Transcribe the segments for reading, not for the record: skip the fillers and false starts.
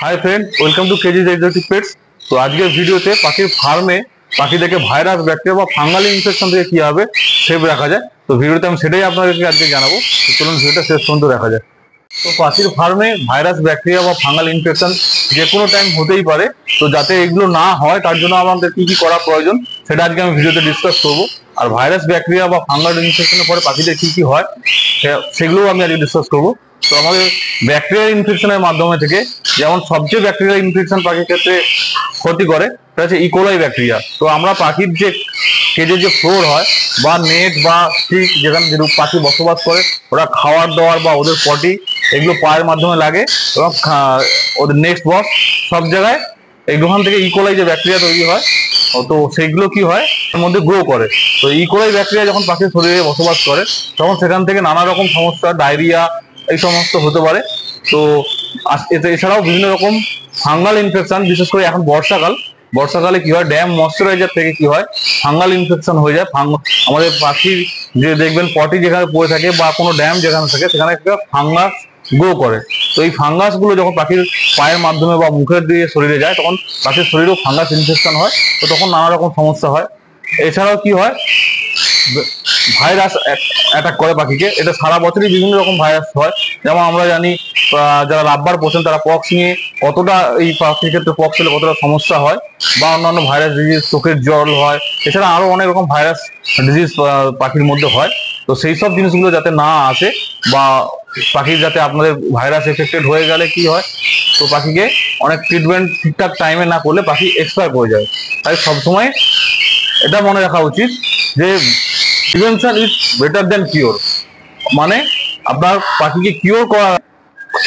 Hi friend, welcome to KG exotic pets. तो आज के ভিডিওতে পাখির ফার্মে পাখিদেরকে ভাইরাস ব্যাকটেরিয়া বা ফাঙ্গাল ইনফেকশন থেকে কিভাবে সেভ রাখা যায়, তো ভিডিওতে আমি সেটাই আপনাদেরকে আজকে জানাবো। তো চলুন ভিডিওটা শেষ পর্যন্ত দেখা যায়। তো পাখির ফার্মে ভাইরাস ব্যাকটেরিয়া বা ফাঙ্গাল ইনফেকশন যে কোনো টাইম হতেই পারে। তো যাতে এগুলো না হয় তার জন্য আমাদের কি কি করা প্রয়োজন সেটা আজকে আমি ভিডিওতে ডিসকাস করবো। আর ভাইরাস ব্যাকটেরিয়া বা ফাঙ্গাল ইনফেকশনের পরে পাখিদের কি কি হয় সেগুলোও আমি আজকে ডিসকাস করবো। তো আমাদের ব্যাকটেরিয়াল ইনফেকশনের মাধ্যমে থেকে যেমন সবচেয়ে ব্যাকটেরিয়াল ইনফেকশন পাখির ক্ষেত্রে ক্ষতি করে সেটা হচ্ছে ইকোলাই ব্যাকটেরিয়া। তো আমরা পাখির যে কেজের যে ফ্লোর হয় বা নেট বা স্টিক যেখানে যেরকম পাখি বসবাস করে, ওরা খাওয়ার দাওয়ার বা ওদের পটি এগুলো পায়ের মাধ্যমে লাগে এবং ওদের নেক্সট বক্স সব জায়গায় এইখান থেকে ইকোলাই যে ব্যাকটেরিয়া তৈরি হয়, তো সেইগুলো কি হয় এর মধ্যে গ্রো করে। তো ইকোলাই ব্যাকটেরিয়া যখন পাখির শরীরে বসবাস করে তখন সেখান থেকে নানা রকম সমস্যা, ডায়রিয়া এই সমস্ত হতে পারে। তো এছাড়াও বিভিন্ন রকম ফাঙ্গাল ইনফেকশন, বিশেষ করে এখন বর্ষাকালে কি হয়, ড্যাম ময়শ্চারাইজার থেকে কি হয় ফাঙ্গাল ইনফেকশন হয়ে যায়। আমাদের পাখির যে দেখবেন পটি যেখানে পড়ে থাকে বা কোনো ড্যাম যেখানে থাকে সেখানে একটা ফাঙ্গাস গ্রো করে। তো এই ফাঙ্গাস গুলো যখন পাখির পায়ের মাধ্যমে বা মুখের দিয়ে শরীরে যায় তখন পাখির শরীরেও ফাঙ্গাস ইনফেকশন হয়। তো তখন নানা রকম সমস্যা হয়। এছাড়াও কি হয়, ভাইরাস অ্যাটাক করে পাখিকে। এটা সারা বছরই বিভিন্ন রকম ভাইরাস হয়। যেমন আমরা জানি যারা লাভবার পোষেন তারা পক্স নিয়ে কতটা, এই পাখির ক্ষেত্রে পক্স হলে কতটা সমস্যা হয়, বা অন্যান্য ভাইরাস ডিজিজ, চোখের জল হয়। এছাড়া আরো অনেক রকম ভাইরাস ডিজিজ পাখির মধ্যে হয়। তো সেই সব জিনিসগুলো যাতে না আসে বা পাখির যাতে আপনাদের ভাইরাস এফেক্টেড হয়ে গেলে কি হয়, তো পাখিকে অনেক ট্রিটমেন্ট ঠিকঠাক টাইমে না করলে পাখি এক্সপায়ার করে যায়। তাই সবসময় এটা মনে রাখা উচিত যে prevention is better then cure. মানে আপনার পাখিকে কিওর করা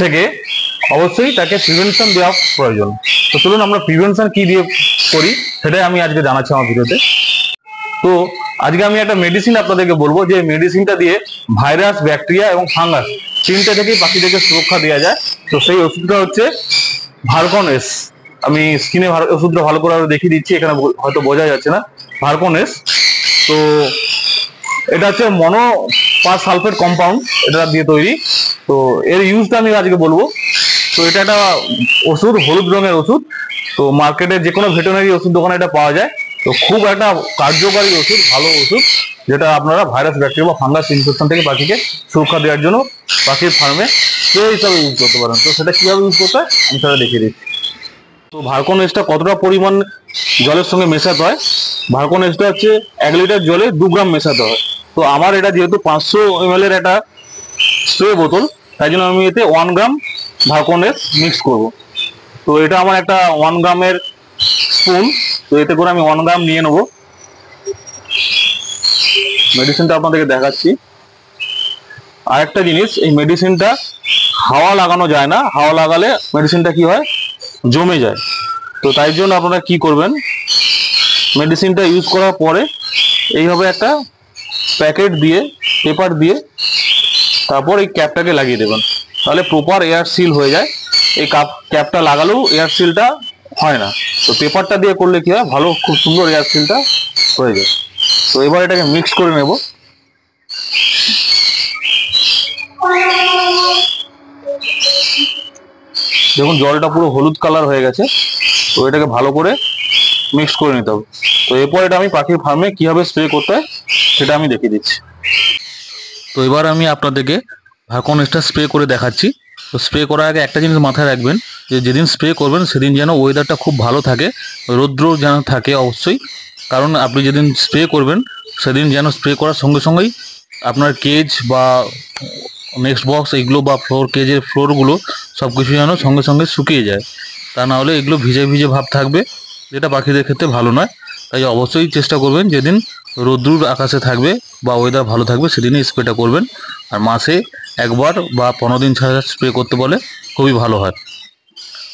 থেকে অবশ্যই তাকে প্রিভেনশন দেওয়া প্রয়োজন। তো চলুন আমরা প্রিভেনশন কি দিয়ে করি সেটাই আমি আজকে জানাচ্ছি আমার ভিডিওতে। তো আজকে আমি একটা মেডিসিন আপনাদেরকে বলবো, যে মেডিসিনটা দিয়ে ভাইরাস, ব্যাকটেরিয়া এবং ফাঙ্গাস তিনটে থেকেই পাখিদেরকে সুরক্ষা দেওয়া যায়। তো সেই ওষুধটা হচ্ছে ভারকন এস। আমি স্ক্রিনে ওষুধটা ভালো করে দেখিয়ে দিচ্ছি, এখানে হয়তো বোঝা যাচ্ছে না। ভারকন এস, তো এটা হচ্ছে মনো পার সালফেট কম্পাউন্ড, এটা দিয়ে তৈরি। তো এর ইউজটা আমি আজকে বলবো। তো এটা একটা ওষুধ, হলুদ রঙের ওষুধ। তো মার্কেটে যে কোনো ভেটেরিনারি ওষুধ দোকানে এটা পাওয়া যায়। তো খুব একটা কার্যকারী ওষুধ, ভালো ওষুধ, যেটা আপনারা ভাইরাস, ব্যাকটেরিয়া বা ফাঙ্গাস ইনফেকশন থেকে পাখিকে সুরক্ষা দেওয়ার জন্য পাখির ফার্মে স্প্রে হিসাবে ইউজ করতে পারেন। তো সেটা কিভাবে ইউজ করতে হয় আমি সেটা দেখিয়ে দিচ্ছি। তো ভারকন এসটা কতটা পরিমাণ জলের সঙ্গে মেশাতে হয়, ভারকন এসটা হচ্ছে 1 লিটার জলে 2 গ্রাম মেশাতে হয়। তো আমার এটা যেহেতু 500 ml এর একটা স্প্রে বোতল, তাই জন্য আমি এতে 1 গ্রাম ভারকন এস মিক্স করব। তো এটা আমার একটা 1 গ্রামের স্পুন। তো এতে করে আমি 1 গ্রাম নিয়ে নেব। মেডিসিনটা আপনাদেরকে দেখাচ্ছি। আর একটা জিনিস, এই মেডিসিনটা হাওয়া লাগানো যায় না, হাওয়া লাগালে মেডিসিনটা কি হয়, জমে যায়। তো তাই জন্য আপনারা কি করবেন, মেডিসিনটা ইউজ করার পরে এইভাবে একটা প্যাকেট দিয়ে, পেপার দিয়ে, তারপর এই ক্যাপটাকে লাগিয়ে দেবেন, তাহলে প্রপার এয়ার সিল হয়ে যায়। এই ক্যাপটা লাগালেও এয়ার সিলটা হয় না। তো পেপারটা দিয়ে করলে কি হয়, ভালো, খুব সুন্দর এয়ার সিলটা হয়ে যায়। তো এবার এটাকে মিক্স করে নেব। দেখুন জলটা পুরো হলুদ কালার হয়ে গেছে। তো এটাকে ভালো করে মিক্স করে নিতে হবে। তো এরপর এটা আমি পাখির ফার্মে কিভাবে স্প্রে করতে হয় সেটা আমি দেখিয়ে দিচ্ছি। তো এবার আমি আপনাদেরকে ভারকন এসটা স্প্রে করে দেখাচ্ছি। তো স্প্রে করার আগে একটা জিনিস মাথায় রাখবেন, যে যেদিন স্প্রে করবেন সেদিন যেন ওয়েদারটা খুব ভালো থাকে, রৌদ্র যেন থাকে অবশ্যই। কারণ আপনি যেদিন স্প্রে করবেন সেদিন যেন স্প্রে করার সঙ্গে সঙ্গেই আপনার কেজ বা নেক্সট বক্স এইগুলো বা কেজের ফ্লোরগুলো সব কিছু যেন সঙ্গে সঙ্গে শুকিয়ে যায়। তা না হলে এগুলো ভিজে ভিজে ভাব থাকবে, যেটা পাখিদের ক্ষেত্রে ভালো নয়। তাই অবশ্যই চেষ্টা করবেন যেদিন রোদ্দুর আকাশে থাকবে বা ওয়েদার ভালো থাকবে সেদিনই স্প্রেটা করবেন। আর মাসে একবার বা 15 দিন ছাড়া স্প্রে করতে বলে খুবই ভালো হয়।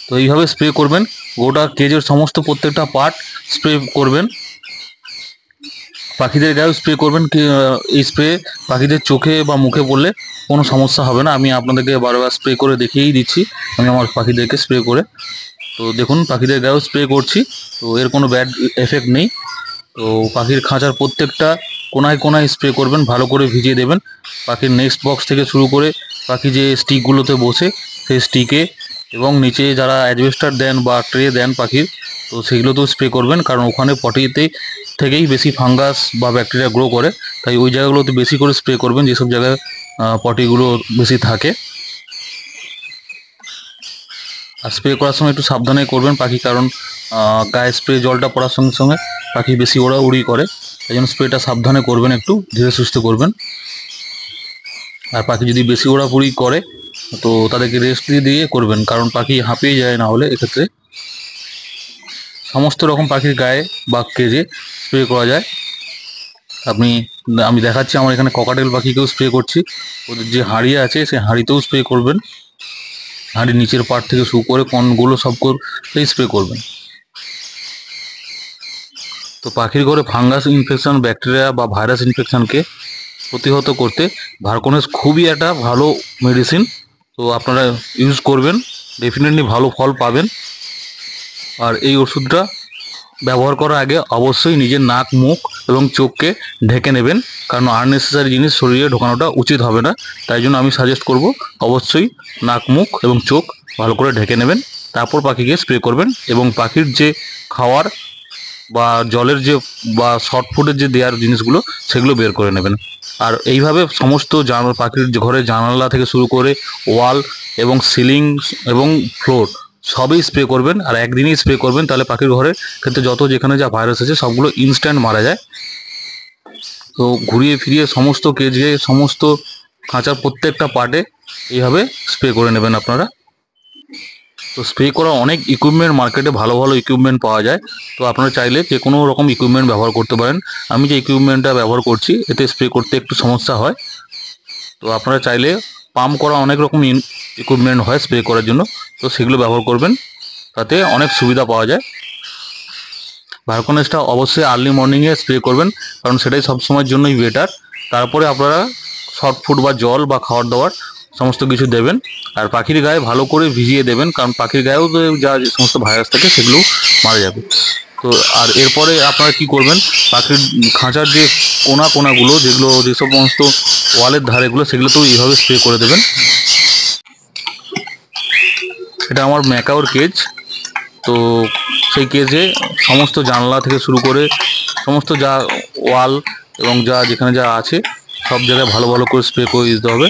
তো এইভাবে স্প্রে করবেন, গোটা কেজের সমস্ত প্রত্যেকটা পার্ট স্প্রে করবেন। পাখিদের গায়েও স্প্রে করবেন। এই স্প্রে পাখিদের চোখে বা মুখে পড়লে কোনো সমস্যা হবে না। আমি আপনাদেরকে বারবার স্প্রে করে দেখিয়েই দিচ্ছি আমি আমার পাখিদেরকে স্প্রে করে। তো দেখুন পাখিদের গায়েও স্প্রে করছি, তো এর কোনো ব্যাড এফেক্ট নেই। তো পাখির খাঁচার প্রত্যেকটা কোনায় কোনায় স্প্রে করবেন, ভালো করে ভিজিয়ে দেবেন। পাখির নেক্সট বক্স থেকে শুরু করে পাখি যে স্টিকগুলোতে বসে সেই স্টিকে এবং নিচে যারা অ্যাজবেস্টার দেন বা ট্রে দেন পাখির, তো সেগুলোতেও স্প্রে করবেন, কারণ ওখানে পটিতে থেকেই বেশি ফাঙ্গাস বা ব্যাকটেরিয়া গ্রো করে, তাই ওই জায়গাগুলোতে বেশি করে স্প্রে করবেন যেসব জায়গায় পটিগুলো বেশি থাকে। আর স্প্রে করার সময় একটু সাবধানে করবেন পাখি, কারণ গায়ে স্প্রে জলটা পড়ার সঙ্গে সঙ্গে পাখি বেশি উড়াউড়ি করে, তাই জন্য স্প্রেটা সাবধানে করবেন, একটু ধীরে সুস্থে করবেন। আর পাখি যদি বেশি উড়াউড়ি করে তো তাদেরকে রেস্ট দিয়ে করবেন, কারণ পাখি হাঁপিয়ে যায় না হলে। এক্ষেত্রে সমস্ত রকম পাখির গায়ে বা কেজে স্প্রে করা যায়। আমি দেখাচ্ছি, আমার এখানে ককাটেল পাখিকেও স্প্রে করছি। ওদের যে হাঁড়ি আছে সেই হাঁড়িতেও স্প্রে করবেন, হাঁড়ির নিচের পার্ট থেকে শুরু করে কনগুলো সব করে স্প্রে করবেন। তো পাখির ঘরে ফাঙ্গাস ইনফেকশন, ব্যাকটেরিয়া বা ভাইরাস ইনফেকশনকে প্রতিহত করতে ভারকোনেস খুবই একটা ভালো মেডিসিন। তো আপনারা ইউজ করবেন, ডেফিনেটলি ভালো ফল পাবেন। আর এই ওষুধটা ব্যবহার করার আগে অবশ্যই নিজের নাক, মুখ এবং চোখকে ঢেকে নেবেন, কারণ আননেসেসারি জিনিস শরীরে ঢোকানোটা উচিত হবে না। তাই জন্য আমি সাজেস্ট করব অবশ্যই নাক, মুখ এবং চোখ ভালো করে ঢেকে নেবেন, তারপর পাখিকে স্প্রে করবেন। এবং পাখির যে খাওয়ার বা জলের যে বা শর্ট ফুডের যে দেওয়ার জিনিসগুলো সেগুলো বের করে নেবেন। আর এইভাবে সমস্ত পাখির ঘরের জানালা থেকে শুরু করে ওয়াল এবং সিলিং এবং ফ্লোর সবই স্প্রে করবেন, আর একদিনই স্প্রে করবেন, তাহলে পাখির ঘরের ক্ষেত্রে যত যেখানে যা ভাইরাস আছে সবগুলো ইনস্ট্যান্ট মারা যায়। তো ঘুরিয়ে ফিরিয়ে সমস্ত কেজে, সমস্ত খাঁচার প্রত্যেকটা পার্টে এইভাবে স্প্রে করে নেবেন আপনারা। তো স্প্রে করা অনেক ইকুইপমেন্ট মার্কেটে ভালো ভালো ইকুইপমেন্ট পাওয়া যায়, তো আপনারা চাইলে যে কোনো রকম ইকুইপমেন্ট ব্যবহার করতে পারেন। আমি যে ইকুইপমেন্টটা ব্যবহার করছি এতে স্প্রে করতে একটু সমস্যা হয়, তো আপনারা চাইলে পাম্প করা অনেক রকম ইকুইপমেন্ট হয় স্প্রে করার জন্য, তো সেগুলো ব্যবহার করবেন, তাতে অনেক সুবিধা পাওয়া যায়। ভারকোনেসটা অবশ্যই আর্লি মর্নিংয়ে স্প্রে করবেন, কারণ সেটাই সবসময়ের জন্যই বেটার। তারপরে আপনারা শর্ট ফুড বা জল বা খাবার দাবার সমস্ত কিছু দেবেন, আর পাখির গায়ে ভালো করে ভিজিয়ে দেবেন, কারণ পাখির গায়েও যা যে সমস্ত ভাইরাস থাকে সেগুলো মারা যাবে। তো আর এরপরে আপনারা কি করবেন, পাখির খাঁচার যে কোনাগুলো, যেগুলো যে সমস্ত ওয়ালের ধারেগুলো, সেগুলোতেও এইভাবে স্প্রে করে দেবেন। এটা আমার ম্যাকাওর কেজ, তো সেই কেজে সমস্ত জানলা থেকে শুরু করে সমস্ত যা ওয়াল এবং যা যেখানে যা আছে সব জায়গায় ভালো ভালো করে স্প্রে করে দিতে হবে।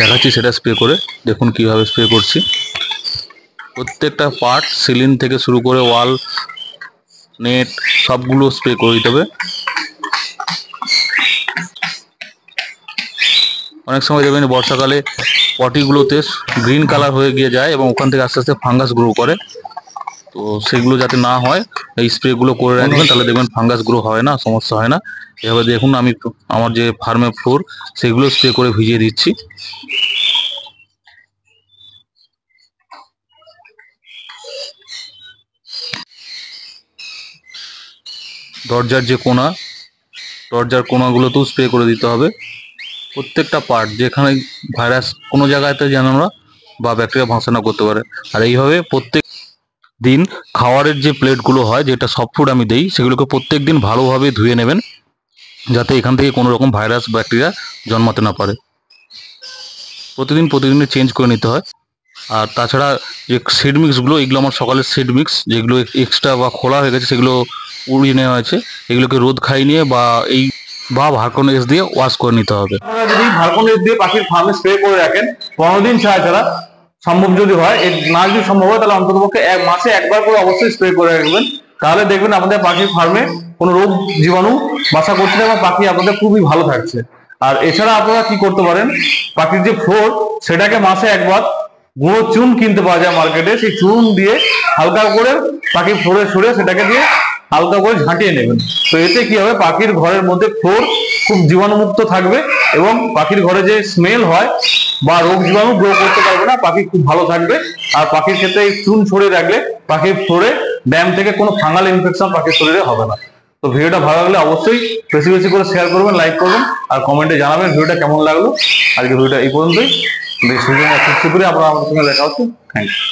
দেখাচ্ছি সেটা স্প্রে করে, দেখুন কিভাবে স্প্রে করছি। প্রত্যেকটা পার্ট, সিলিং থেকে শুরু করে ওয়াল, নেট সবগুলো স্প্রে করে দিতে হবে। অনেক সময় দেখবেন বর্ষাকালে পটিগুলোতে গ্রিন কালার হয়ে গিয়ে যায় এবং ওখান থেকে আস্তে আস্তে ফাঙ্গাস গ্রো করে, তো সেগুলো যাতে না হয় এই স্প্রেগুলো করে রাখবেন, তাহলে দেখবেন ফাঙ্গাস গ্রো হয় না, সমস্যা হয় না। এভাবে দেখুন আমি আমার যে ফার্মের ফ্লোর সেগুলো স্প্রে করে ভিজিয়ে দিচ্ছি। দরজার যে দরজার কোনাগুলোতেও স্প্রে করে দিতে হবে, প্রত্যেকটা পার্ট যেখানে ভাইরাস কোনো জায়গাতে যেন না বা ব্যাকটেরিয়া ভাঙা না করতে পারে। আর এইভাবে প্রত্যেক দিন খাওয়ারের যে প্লেটগুলো হয়, যেটা সফট ফুড আমি দিই, সেগুলোকে প্রত্যেক দিন ভালোভাবে ধুয়ে নেবেন, যাতে এখান থেকে কোনো রকম ভাইরাস ব্যাকটেরিয়া জন্মাতে না পারে। প্রতিদিন চেঞ্জ করে নিতে হয়। আর তাছাড়া যে সিড মিক্সগুলো, এগুলো আমার সকালের সিড মিক্স, যেগুলো এক্সট্রা বা খোলা হয়ে গেছে সেগুলো উড়িয়ে নেওয়া হয়েছে, এগুলোকে রোদ খাই নিয়ে বা ভারকোনেস দিয়ে ওয়াশ করে নিতে হবে। আপনারা যদি ভারকোনেস দিয়ে পাখির ফার্মে স্প্রে করে রাখেন 15 দিন ছাড়া সম্ভব যদি হয়, না যদি সম্ভব হয় তাহলে অন্ততপক্ষে এক মাসে একবার করে অবশ্যই স্প্রে করে রাখবেন, তাহলে দেখবেন আমাদের পাখির ফার্মে কোনো রোগ জীবাণু বাসা করছে না এবং পাখি আপনাদের খুবই ভালো থাকছে। আর এছাড়া আপনারা কি করতে পারেন, পাখির যে ফ্লোর সেটাকে মাসে একবার গুঁড়ো চুন কিনতে পাওয়া যায় মার্কেটে, সেই চুন দিয়ে হালকা করে পাখির ফ্লোরে সরে সেটাকে দিয়ে হালকা করে ঝাঁটিয়ে নেবেন। তো এতে কি হবে, পাখির ঘরের মধ্যে ফ্লোর খুব জীবাণুমুক্ত থাকবে এবং পাখির ঘরে যে স্মেল হয় বা রোগ জীবাণু গ্রো করতে পারবে না, পাখি খুব ভালো থাকবে। আর পাখির ক্ষেত্রে এই চুন ছড়িয়ে রাখলে পাখির ফ্লোরে ড্যাম থেকে কোনো ফাঙ্গাল ইনফেকশন পাখির শরীরে হবে না। তো ভিডিওটা ভালো লাগলে অবশ্যই বেশি বেশি করে শেয়ার করবেন, লাইক করবেন আর কমেন্টে জানাবেন ভিডিওটা কেমন লাগলো। আজকে ভিডিওটা এই পর্যন্তই, বেশ ভিডিও আপনারা আমাদের সঙ্গে দেখা হচ্ছে। Thank you.